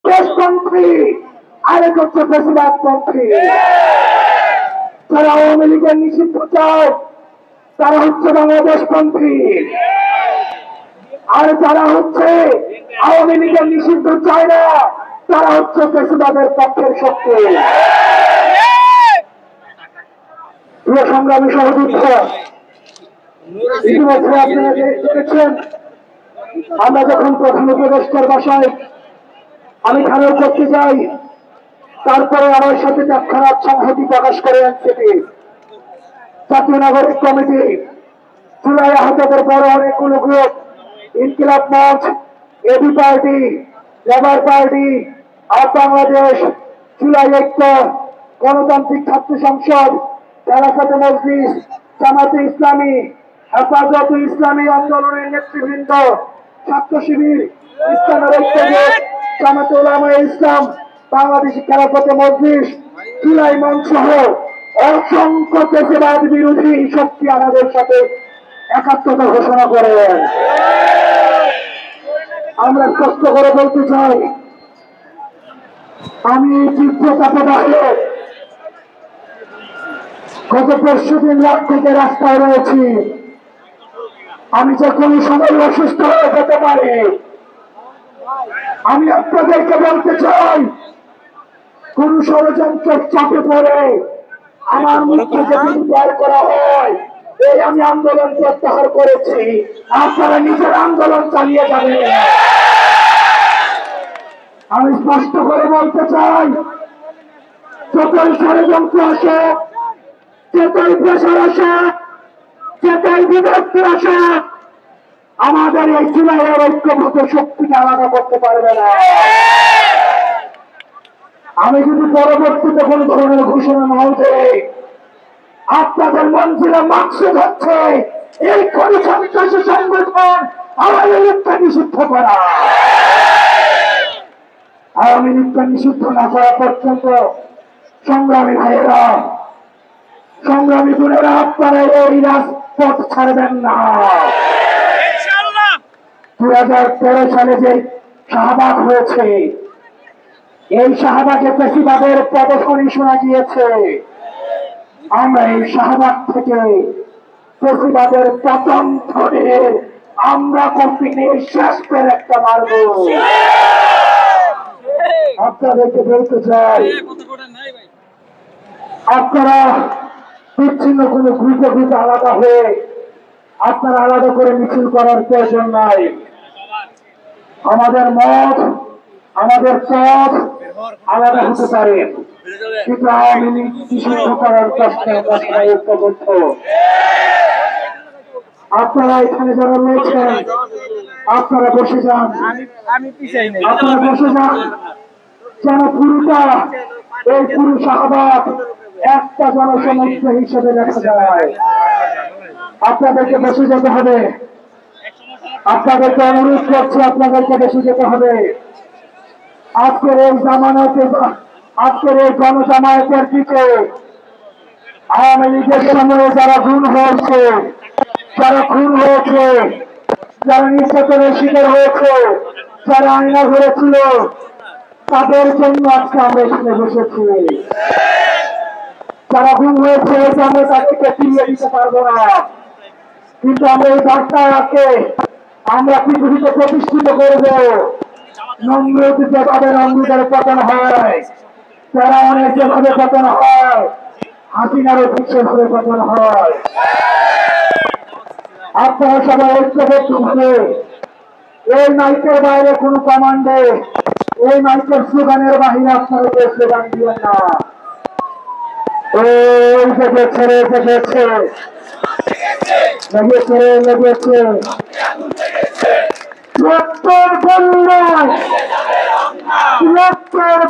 দেশপন্থী, আরেক হচ্ছে ফেসিবাদপন্থী। যারা আওয়ামী লীগের নিষিদ্ধ চায় তারা হচ্ছে বাংলাদেশপন্থী, আর যারা হচ্ছে আওয়ামী লীগের নিষিদ্ধ চায় না তারা হচ্ছে ফেসিবাদের পক্ষের শক্তি। প্রিয় সংগ্রামী সহযোদ্ধা, ইতিমধ্যে আপনারা জেনেছেন আমরা যখন প্রধান উপদেষ্টার বাসায় আমি খারাপ করতে যাই, তারপরে আমার সাথে খারাপ সংহতি প্রকাশ করে এনসিপি, জাতীয় নাগরিক কমিটি, জুলাই আহতদের বড় অনেকগুলো গ্রুপ, ইনকিলাব মঞ্চ, এবি পার্টি, লেবার পার্টি, আর বাংলাদেশ, জুলাই ঐক্য, গণতান্ত্রিক ছাত্র সংসদ, খেলাফতে মজলিস, জামাতে ইসলামী, হেফাজতে ইসলামী আন্দোলনের নেতৃবৃন্দ, ছাত্র শিবির, ইসলামের ঐক্য জোট, জামাতে উলামায়ে ইসলাম, বাংলাদেশি খেলাফতে মজলিস, জুলাই মঞ্চ সহ অসংখ্য ফেসিবাদ বিরোধী শক্তি আমাদের সাথে একাত্মতা ঘোষণা করেন। আমরা স্পষ্ট করে বলতে চাই, আমি তীব্র তাপদাহে গত 5 দিন রাত থেকে রাস্তায় রয়েছি। আমি যে কোনো সময় অসুস্থ হয়ে যেতে পারি। আমি আপনাদেরকে বলতে চাই, কোন ষড়যন্ত্রের চাপে পড়ে আমার মুখে যদি বের করা হয় এই আমি আন্দোলন প্রত্যাহার করেছি, আপনারা নিজের আন্দোলন চালিয়ে যাবেন। আমি স্পষ্ট করে বলতে চাই, যতই ষড়যন্ত্র আসে, যতই প্রেশার আসে, যতই বিভক্তি আসে, আমাদের এই জুলাইয়ের ঐক্যবদ্ধ শক্তিকে আলাদা করতে পারবে না। আমি যদি পরবর্তীতে কোন ধরনের ঘোষণা নাও দেই, আপনাদের মঞ্জিলে মাকসুদ হচ্ছে এই কোন সন্ত্রাসী সংগঠন আওয়ামী লীগকে নিষিদ্ধ করা। আওয়ামী লীগকে নিষিদ্ধ না করা পর্যন্ত সংগ্রামী ভাইয়েরা, সংগ্রামী বোনেরা, আপনারা এই রাজপথ ছাড়বেন না। 2013 সালে যে শাহবাগ হয়েছে, এই শাহবাগে ফেসিবাদের প্রদর্শনী শোনা গিয়েছে। আমরা এই শাহবাগ থেকে ফেসিবাদের পতন ধরে আমরা কফিনে শেষ করে একটা মারব। আপনাদেরকে বলতে চাই, আপনারা বিচ্ছিন্ন কোন গ্রুপে আলাদা হয়ে আপনারা আলাদা করে মিছিল করার প্রয়োজন নাই। আমাদের মত, আমাদের পথ আলাদা হতে পারে, কিন্তু আওয়ামী লীগ নিষিদ্ধ করার প্রশ্নে ঐক্যবদ্ধ। আপনারা এখানে যারা রয়েছেন আপনারা বসে যান, আপনারা বসে যান, যেন পুরোটা এই পুরো শাহবাগ একটা জনসমুদ্র হিসেবে দেখা যায়। আপনাদেরকে বসে যেতে হবে, আপনাদেরকে অনুরোধ করছি, আপনাদেরকে বসে যেতে হবে। আজকের এই জামানতে, আজকের এই গণজামায়াতের দিকে আওয়ামী লীগের সময়ে যারা খুন হয়েছে, যারা খুন হয়েছে, যারা নির্যাতনের শিকার হয়েছে, যারা আয়না ঘুরেছিল, তাদের জন্য আজকে আমরা এখানে বসেছি। যারা খুন হয়েছে আমরা তাদেরকে ফিরিয়ে দিতে পারবো না, কিন্তু আমরা এই বার্তাকে আমরা পৃথিবীতে প্রতিষ্ঠিত করব। নমরুদ যেভাবে নমরুদের পতন হয়, তারা অনেক যেভাবে পতন হয়, হাসিনারও সেভাবে পতন হয়। আপনারা সবাই ঐক্যবদ্ধ ভাবে এই মাইকের বাইরে কোন কমান্ডে, এই মাইকের স্লোগানের বাহিরে আপনারা স্লোগান দিবেন না। ওই দেখেছে লেগেছে লেগেছে রক্তের বন্যায়, রক্তের